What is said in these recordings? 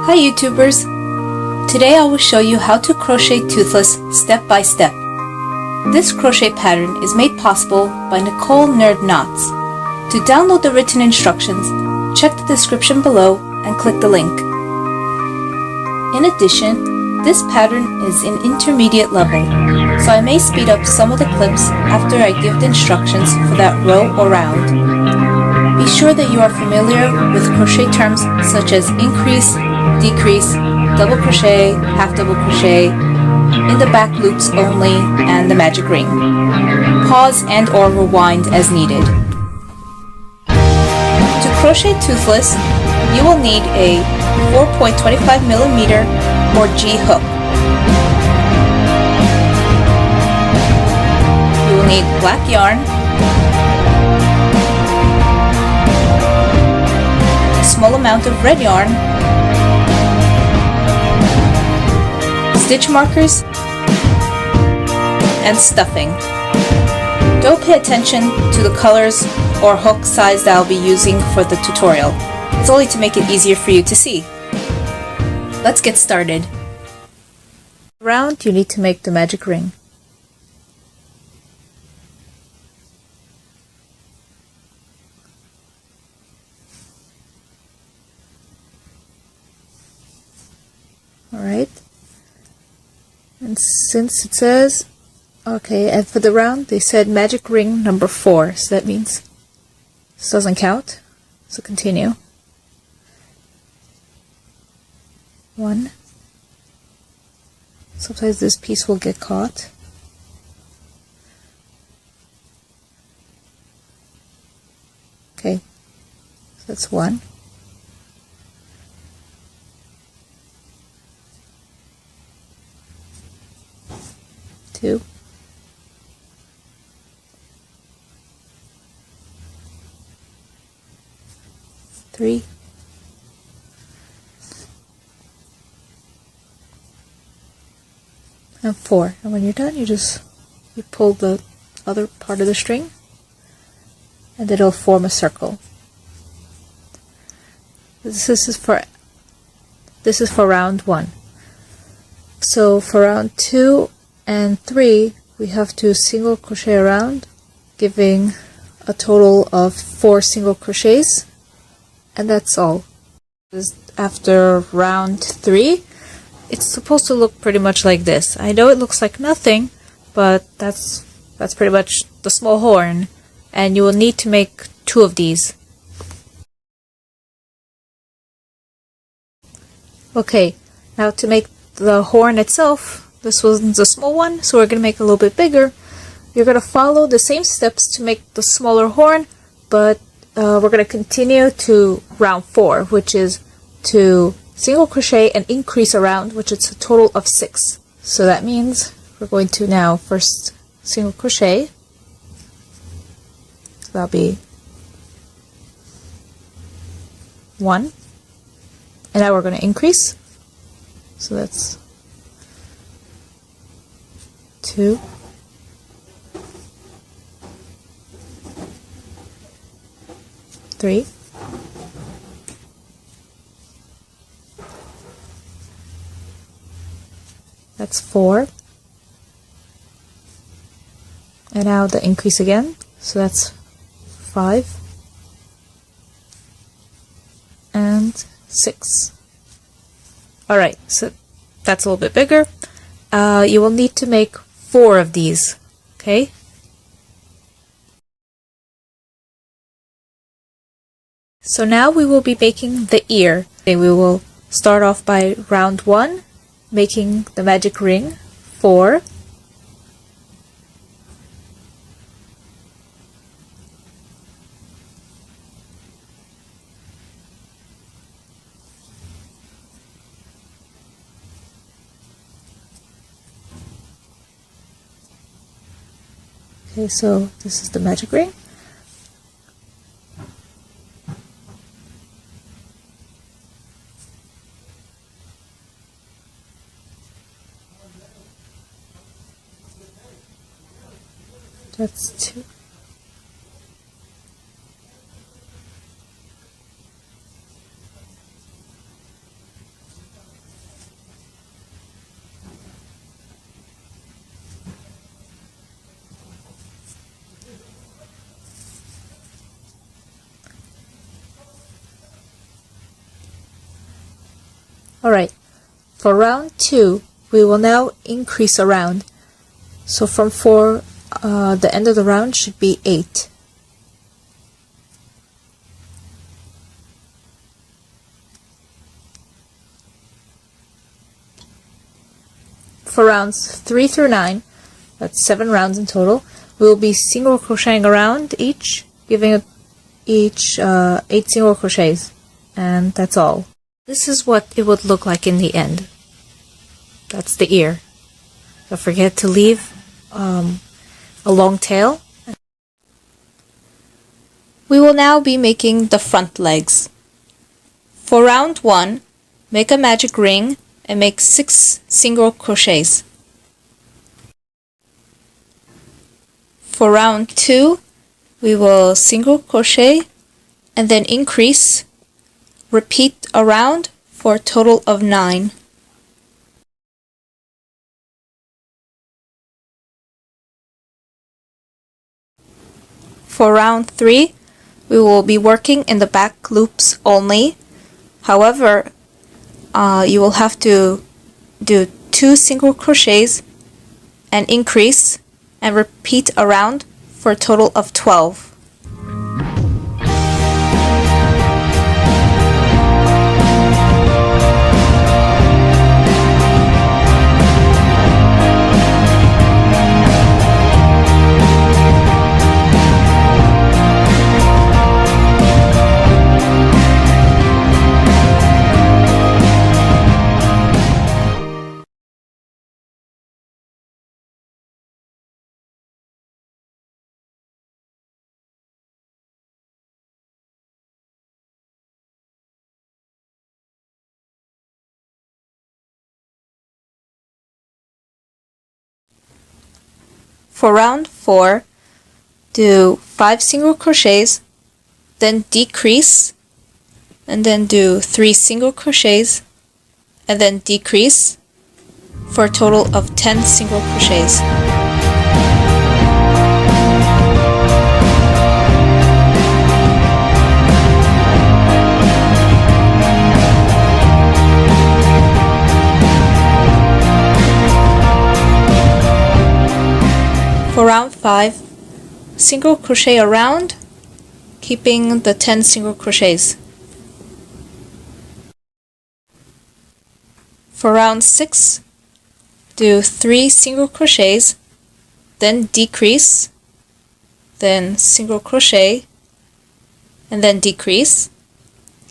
Hi YouTubers! Today I will show you how to crochet toothless step by step. This crochet pattern is made possible by Nicole Nerd Knots. To download the written instructions, check the description below and click the link. In addition, this pattern is in intermediate level, so I may speed up some of the clips after I give the instructions for that row or round. Be sure that you are familiar with crochet terms such as increase, decrease, double crochet, half double crochet, in the back loops only, and the magic ring. Pause and or rewind as needed. To crochet toothless, you will need a 4.25mm or G hook. You will need black yarn, a small amount of red yarn, stitch markers, and stuffing. Don't pay attention to the colors or hook size that I'll be using for the tutorial. It's only to make it easier for you to see. Let's get started. Round, you need to make the magic ring. Alright. And since it says, okay, and for the round they said magic ring number 4, so that means this doesn't count, so continue. 1. Sometimes this piece will get caught. Okay, so that's 1. 2. 3. 4. And when you're done, you pull the other part of the string, and it'll form a circle. This is for round 1. So for round 2 and 3, we have to single crochet around, giving a total of 4 single crochets, and that's all. After round 3, it's supposed to look pretty much like this. I know it looks like nothing, but that's pretty much the small horn, and you will need to make 2 of these. Okay, now to make the horn itself, this was a small one, so we're going to make it a little bit bigger. You're going to follow the same steps to make the smaller horn, but we're going to continue to round 4, which is to single crochet and increase around, which is a total of 6. So that means we're going to now first single crochet. So that'll be 1, and now we're going to increase. So that's 2, 3, 4, and now the increase again, so that's 5 and 6. Alright, so that's a little bit bigger. You will need to make 4 of these, okay? So now we will be making the ear. Okay, we will start off by round 1, making the magic ring 4. Okay, so this is the magic ring. That's 2. Alright, for round 2, we will now increase a round. So from 4, the end of the round should be 8. For rounds 3 through 9, that's 7 rounds in total, we will be single crocheting around each, giving each 8 single crochets, and that's all. This is what it would look like in the end. That's the ear. Don't forget to leave a long tail. We will now be making the front legs. For round 1, make a magic ring and make 6 single crochets. For round 2, we will single crochet and then increase, repeat around for a total of 9. For round 3, we will be working in the back loops only. However, you will have to do 2 single crochets and increase and repeat around for a total of 12. For round 4, do 5 single crochets, then decrease, and then do 3 single crochets, and then decrease for a total of 10 single crochets. For round 5, single crochet around, keeping the 10 single crochets. For round 6, do 3 single crochets, then decrease, then single crochet, and then decrease,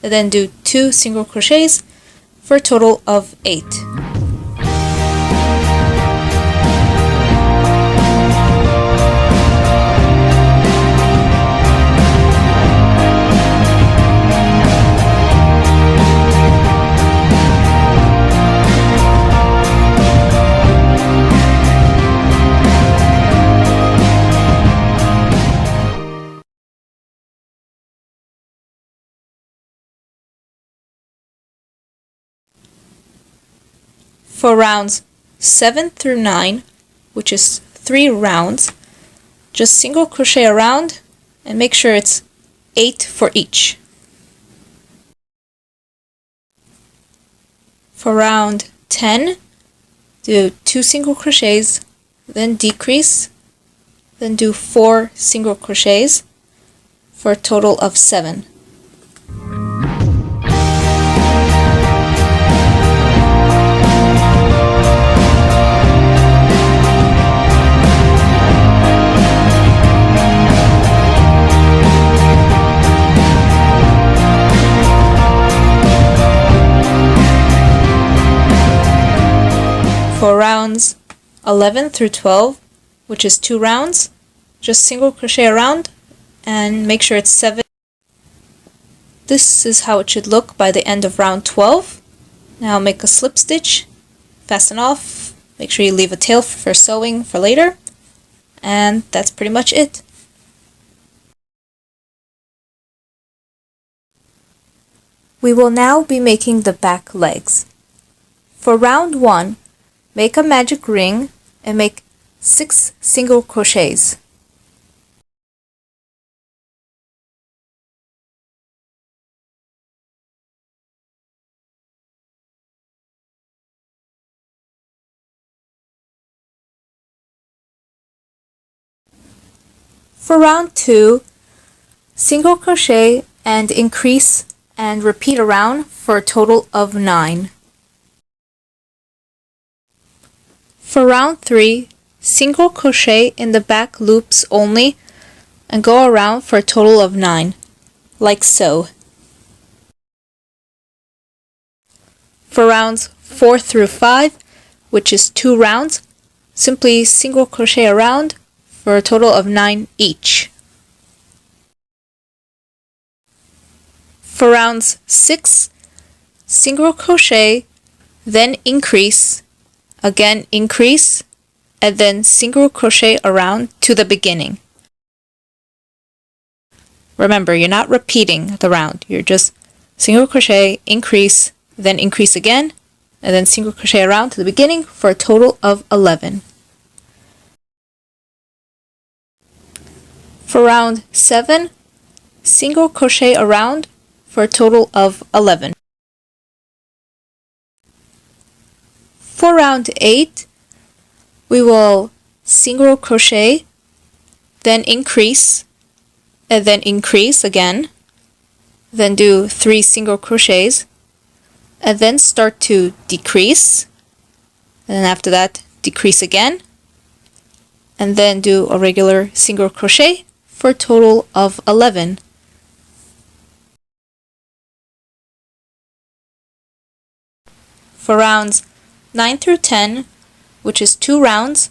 and then do 2 single crochets for a total of 8. For rounds 7 through 9, which is 3 rounds, just single crochet around and make sure it's 8 for each. For round 10, do 2 single crochets, then decrease, then do 4 single crochets for a total of 7. For rounds 11 through 12, which is 2 rounds, just single crochet around and make sure it's 7. This is how it should look by the end of round 12. Now make a slip stitch, fasten off, make sure you leave a tail for sewing for later, and that's pretty much it. We will now be making the back legs. For round 1, make a magic ring and make 6 single crochets. For round 2, single crochet and increase and repeat around for a total of 9. For round 3, single crochet in the back loops only and go around for a total of 9, like so. For rounds 4 through 5, which is 2 rounds, simply single crochet around for a total of 9 each. For rounds 6, single crochet, then increase, again increase, and then single crochet around to the beginning. Remember, you're not repeating the round, you're just single crochet, increase, then increase again, and then single crochet around to the beginning for a total of 11. For round 7, single crochet around for a total of 11. For round 8, we will single crochet, then increase, and then increase again, then do 3 single crochets, and then start to decrease, and then after that decrease again, and then do a regular single crochet for a total of 11. For rounds 9 through 10, which is 2 rounds,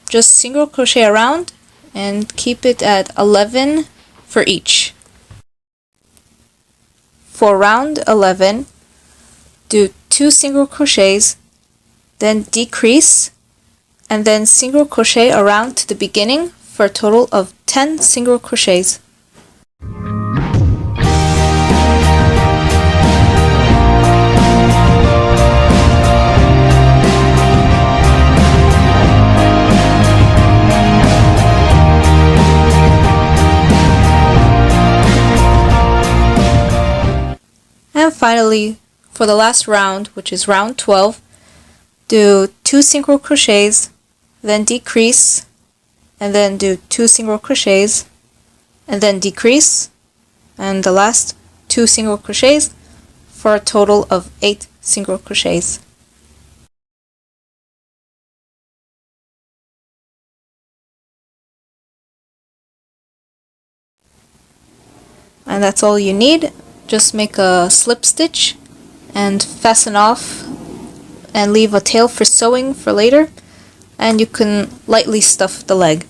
just single crochet around and keep it at 11 for each. For round 11, do 2 single crochets, then decrease, and then single crochet around to the beginning for a total of 10 single crochets. And finally, for the last round, which is round 12, do 2 single crochets, then decrease, and then do 2 single crochets, and then decrease, and the last 2 single crochets for a total of 8 single crochets. And that's all you need. Just make a slip stitch and fasten off and leave a tail for sewing for later, and you can lightly stuff the leg.